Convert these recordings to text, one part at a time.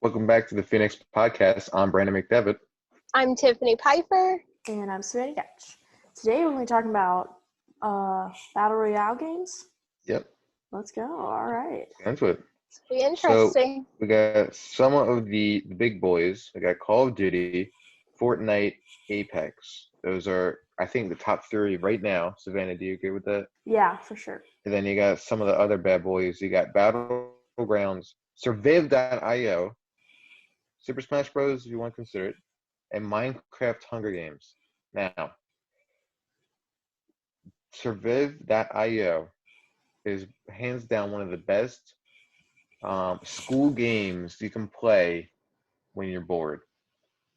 Welcome back to the Phoenix Podcast. I'm Brandon McDevitt. I'm Tiffany Piper. And I'm Savannah Getch. Today we're going to be talking about Battle Royale games. Yep. Let's go. All right. Into it. It's pretty interesting. So we got some of the big boys. We got Call of Duty, Fortnite, Apex. Those are, I think, the top three right now. Savannah, do you agree with that? Yeah, for sure. And then you got some of the other bad boys. You got Battlegrounds, Survive.io, Super Smash Bros. If you want to consider it, and Minecraft Hunger Games. Now, Survive.io is hands down one of the best school games you can play when you're bored.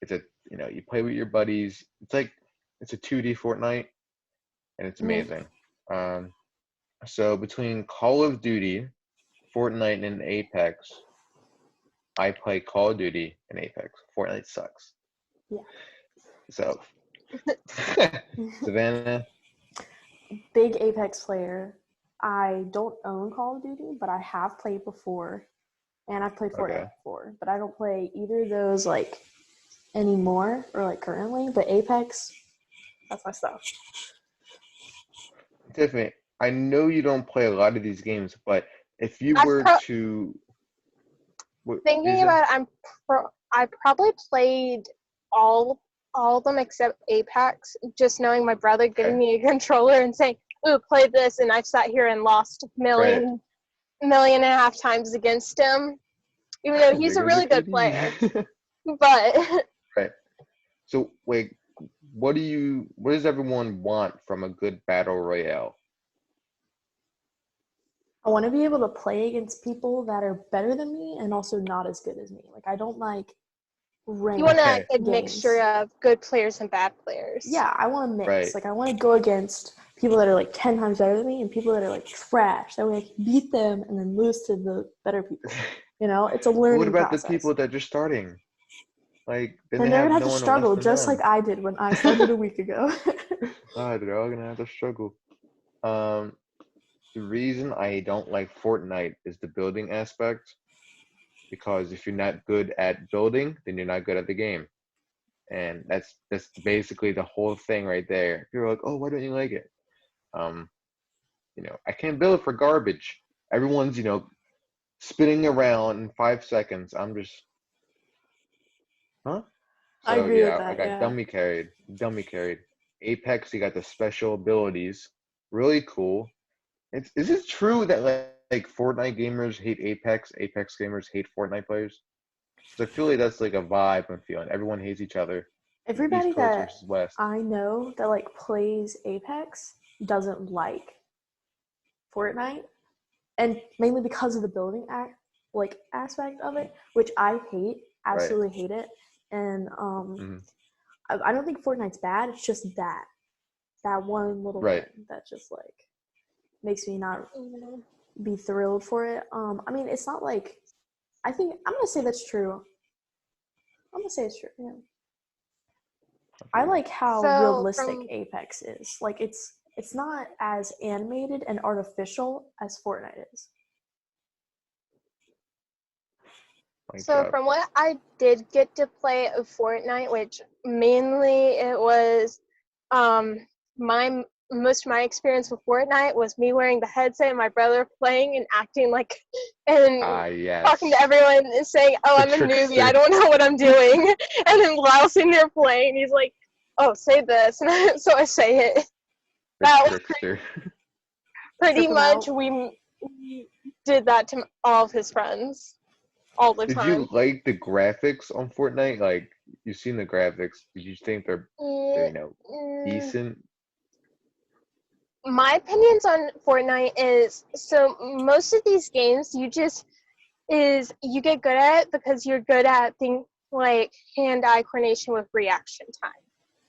You play with your buddies. It's a 2D Fortnite, and it's amazing. So between Call of Duty, Fortnite, and Apex, I play Call of Duty and Apex. Fortnite sucks. Yeah. So, Savannah? Big Apex player. I don't own Call of Duty, but I have played before. And I've played Fortnite before. But I don't play either of those, anymore or, currently. But Apex, that's my stuff. Tiffany, I know you don't play a lot of these games, but if you were to... Thinking about it, I probably played all of them except Apex, just knowing my brother giving me a controller and saying, ooh, play this, and I've sat here and lost million and a half times against him, even though he's a really good player. But right. So wait, what does everyone want from a good battle royale? I want to be able to play against people that are better than me and also not as good as me. I don't like ranked you want a games. mixture of good players and bad players. Yeah, I want to mix. Right. I want to go against people that are 10 times better than me and people that are trash. That way I can beat them and then lose to the better people. It's a learning What about process. the people that are just starting? Then they're going to have to struggle just like I did when I started a week ago. They're all going to have to struggle. The reason I don't like Fortnite is the building aspect, because if you're not good at building, then you're not good at the game. And that's basically the whole thing right there. You're like, oh, why don't you like it? I can't build for garbage. Everyone's, spinning around in 5 seconds. I'm just, huh? So, I agree with that, I got dummy carried. Apex, you got the special abilities. Really cool. Is it true that like Fortnite gamers hate Apex gamers hate Fortnite players? Because I feel like that's a vibe I'm feeling. Everyone hates each other. Everybody East Coast that versus West. I know that plays Apex doesn't like Fortnite, and mainly because of the building aspect of it, which I hate, absolutely hate it. And I don't think Fortnite's bad. It's just that one little thing that just makes me not be thrilled for it. It's not I think I'm gonna say that's true. I'm gonna say it's true. Yeah. I like how realistic Apex is. It's not as animated and artificial as Fortnite is. So from what I did get to play of Fortnite, which mainly it was most of my experience with Fortnite was me wearing the headset and my brother playing and acting talking to everyone and saying, oh, I'm a newbie, I don't know what I'm doing. And then Lyle sitting there playing, he's like, oh, say this. And so I say it. That was pretty much, we did that to all of his friends all the time. Did you like the graphics on Fortnite? You've seen the graphics. Did you think they're decent? My opinions on Fortnite is, so most of these games you get good at it because you're good at things like hand-eye coordination with reaction time.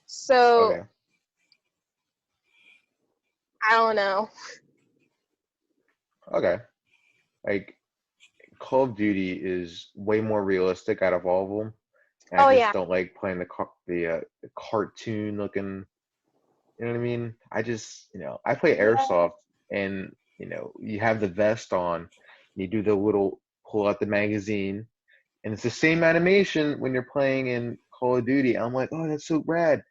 So I don't know. Okay. Call of Duty is way more realistic out of all of them. And I just don't like playing the cartoon looking. You know what I mean? I play Airsoft, and you have the vest on. You do the little pull out the magazine, and it's the same animation when you're playing in Call of Duty. I'm like, oh, that's so rad.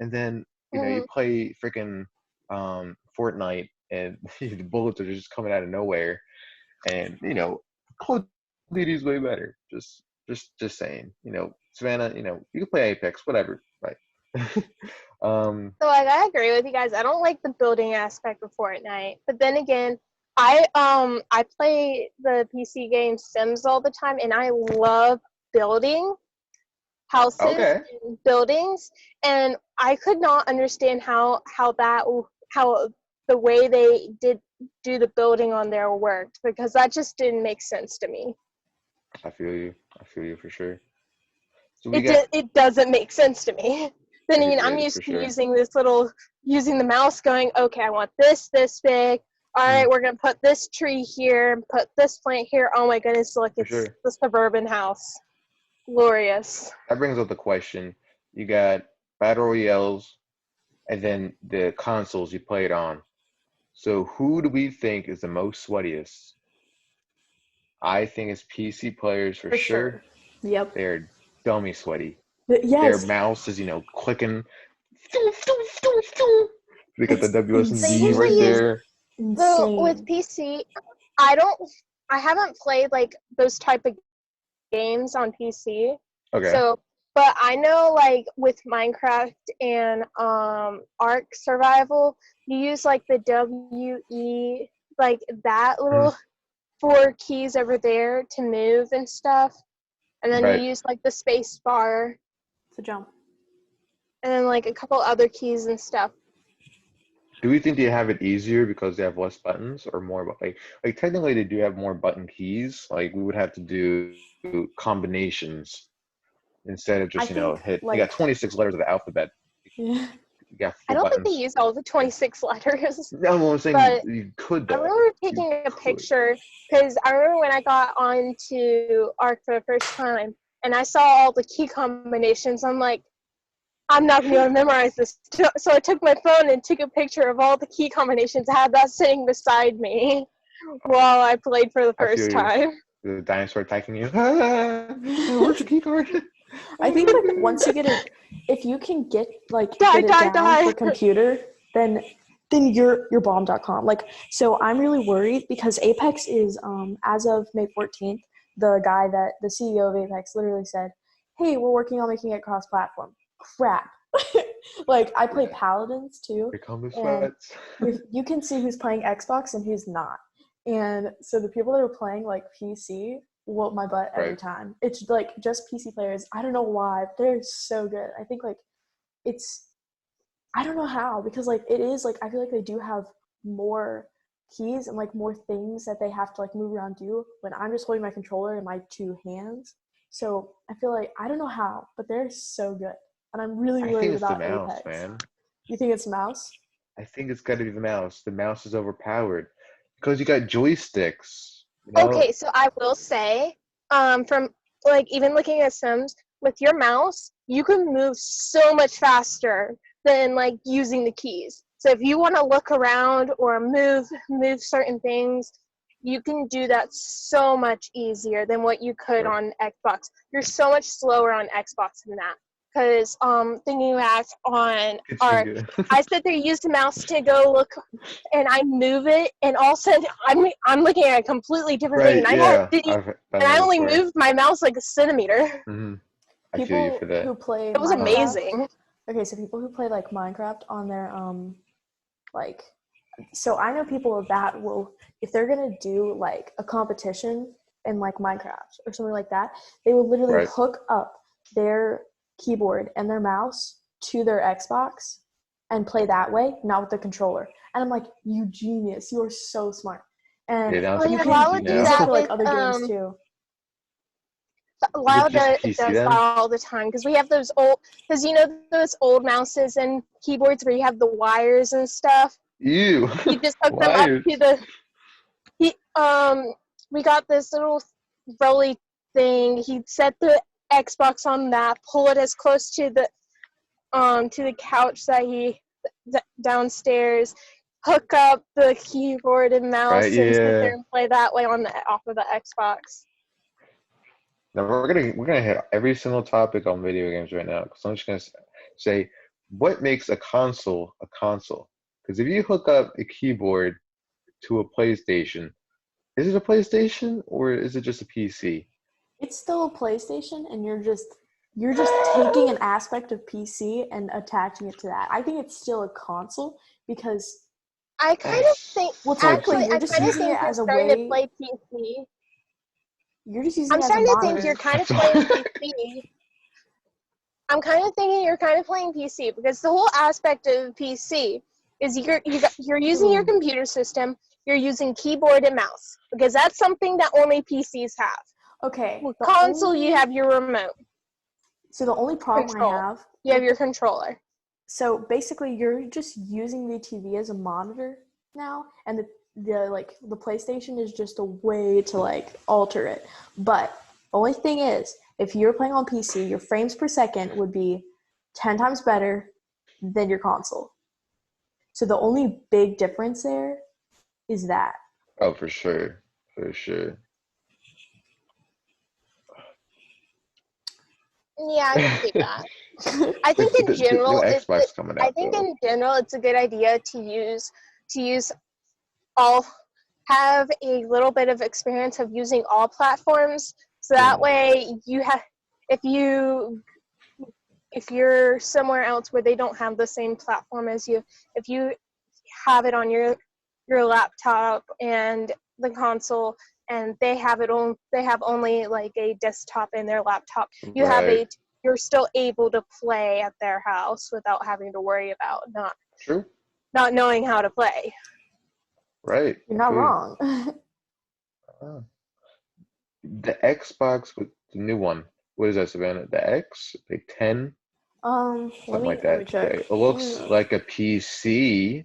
And then you play freaking Fortnite, and the bullets are just coming out of nowhere. And Call of Duty is way better. Just saying. Savannah. You can play Apex, whatever. Right. So like, I agree with you guys. I don't like the building aspect of Fortnite, but then again, I play the PC game Sims all the time, and I love building houses and buildings, and I could not understand how the way they did do the building on there worked, because that just didn't make sense to me. I feel you for sure. So it doesn't make sense to me. Then again, I'm used to using the mouse going, okay, I want this big. All right, we're going to put this tree here and put this plant here. Oh my goodness, look, it's the suburban house. Glorious. That brings up the question. You got Battle Royales and then the consoles you play it on. So who do we think is the most sweatiest? I think it's PC players for sure. Yep. They're dummy sweaty. Yes. Their mouse is, clicking. They got the WSD right there. So with PC, I haven't played like those type of games on PC. Okay. So, but I know like with Minecraft and Ark Survival, you use like the WE, like that little 4 keys over there to move and stuff, and then you use like the space bar to jump, and then like a couple other keys and stuff. Do we think they have it easier because they have less buttons, or more like technically they do have more button keys? Like we would have to do combinations instead of just hit. You got 26 letters of the alphabet. Yeah. I don't think they use all the 26 letters. No, I'm saying you could. Though. I remember taking a picture because I remember when I got onto Ark for the first time and I saw all the key combinations. I'm like, I'm not going to be able to memorize this. So I took my phone and took a picture of all the key combinations. I had that sitting beside me while I played for the first time. The dinosaur attacking you. Where's your key card? I think like once you get it, if you can get it down for computer, then you're bomb.com. Like, so I'm really worried because Apex is as of May 14th, the CEO of Apex literally said, "Hey, we're working on making it cross-platform." Crap. Like I play Paladins too, and you can see who's playing Xbox and who's not. And so the people that are playing like PC whoop my butt every time. It's like just PC players. I don't know why, but they're so good. I think like I don't know how, because like it is like I feel like they do have more keys and like more things that they have to like move around do when I'm just holding my controller in my 2 hands. So I feel like I don't know how, but they're so good. And I'm really worried about the mouse, Apex. Man. You think it's the mouse? I think it's got to be the mouse. The mouse is overpowered because you got joysticks. Okay, so I will say, from like even looking at Sims, with your mouse, you can move so much faster than like using the keys. So if you want to look around or move certain things, you can do that so much easier than what you could on Xbox. You're so much slower on Xbox than that. Because thinking back on Ark, I sit there, use the mouse to go look, and I move it, and all of a sudden I'm looking at a completely different thing, and I only moved my mouse like a centimeter. Mm-hmm. I feel you for that. Who play it was Minecraft, amazing. Okay, so people who play like Minecraft on their so I know people that will, if they're gonna do like a competition in like Minecraft or something like that, they will literally hook up their keyboard and their mouse to their Xbox and play that way, not with the controller. And I'm like, you genius, you are so smart. And you can use it for like other games too. WoW does that all the time because we have those old mouses and keyboards where you have the wires and stuff. You just hook them up to we got this little rolly thing. He'd set the Xbox on that, pull it as close to the couch downstairs, hook up the keyboard and mouse and sit there and play that way off of the Xbox. Now we're gonna hit every single topic on video games right now. So I'm just gonna say, what makes a console a console? Because if you hook up a keyboard to a PlayStation, is it a PlayStation or is it just a PC? It's still a PlayStation, and you're just taking an aspect of PC and attaching it to that. I think it's still a console because I kind of think, well, technically, actually, you're I just kind of using think it you're as a starting to way. play PC. You're just using I'm it as a starting to think monitor. you're kind of playing PC. I'm kind of thinking you're kind of playing PC because the whole aspect of PC is you're using your computer system, you're using keyboard and mouse because that's something that only PCs have. Okay. With console, you have your remote. So the only problem I have, you have your controller. So basically, you're just using the TV as a monitor now, and the PlayStation is just a way to like alter it. But only thing is, if you're playing on PC, your frames per second would be 10 times better than your console. So the only big difference there is that. Oh, for sure, for sure. Yeah, I can see that. I think in general, Xbox coming out, I think in general, it's a good idea to use all, have a little bit of experience of using all platforms, so that way you have, if you're somewhere else where they don't have the same platform as you, if you have it on your laptop and the console, and they have only like a desktop in their laptop, you're still able to play at their house without having to worry about not knowing how to play. Right. You're not wrong. The Xbox with the new one. What is that, Savannah? The X? The 10? Something like that. Let me check. It looks like a PC.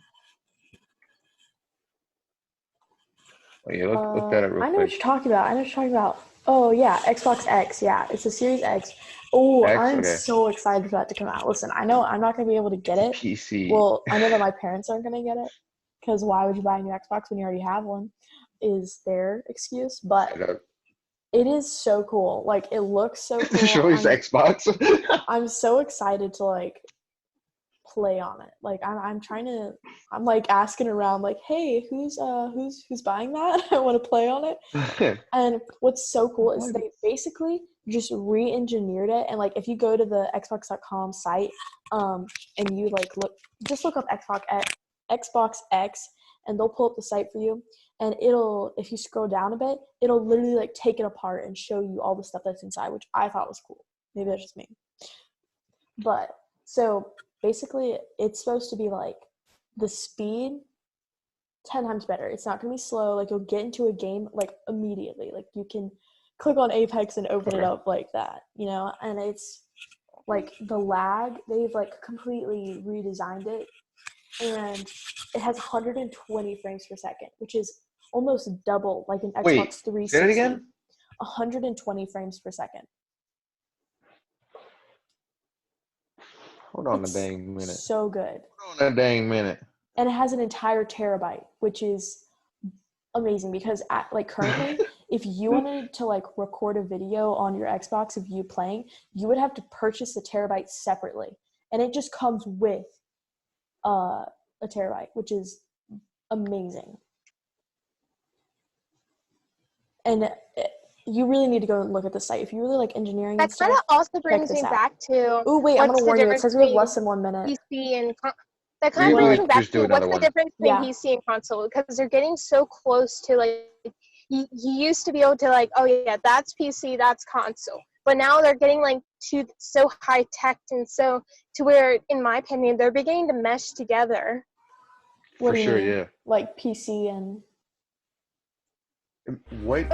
Oh, yeah, look that up real quick. I know what you're talking about. Oh, yeah, Xbox X. Yeah, it's a Series X. Oh, I'm so excited for that to come out. Listen, I know I'm not going to be able to get it. PC. Well, I know that my parents aren't going to get it because why would you buy a new Xbox when you already have one? Is their excuse. But it is so cool. Like, it looks so cool. Shirley's Xbox. I'm so excited to, like, play on it. Like, I'm like asking around, like, hey, who's buying that? I want to play on it. And what's so cool is they basically just re-engineered it. And like, if you go to the Xbox.com site, and you like look up Xbox X, and they'll pull up the site for you. And if you scroll down a bit, it'll literally like take it apart and show you all the stuff that's inside, which I thought was cool. Maybe that's just me. But so basically, it's supposed to be like the speed 10 times better. It's not going to be slow. Like, you'll get into a game like immediately. Like, you can click on Apex and open it up like that, and it's like the lag, they've like completely redesigned it, and it has 120 frames per second, which is almost double like an Xbox 360. Say that again? 120 frames per second. Hold on a dang minute. So good. Hold on a dang minute. And it has an entire terabyte, which is amazing because currently, if you wanted to like record a video on your Xbox of you playing, you would have to purchase the terabyte separately, and it just comes with a terabyte, which is amazing. And you really need to go and look at the site if you really like engineering. That kind of also brings me back to. Oh wait, I'm gonna warn you. It says we have less than 1 minute. PC and that kind of brings me back to what's the difference between PC and console, because they're getting so close to like. You used to be able to like, oh yeah, that's PC, that's console, but now they're getting like to so high tech and so to where, in my opinion, they're beginning to mesh together. For sure, yeah. Like PC and. What?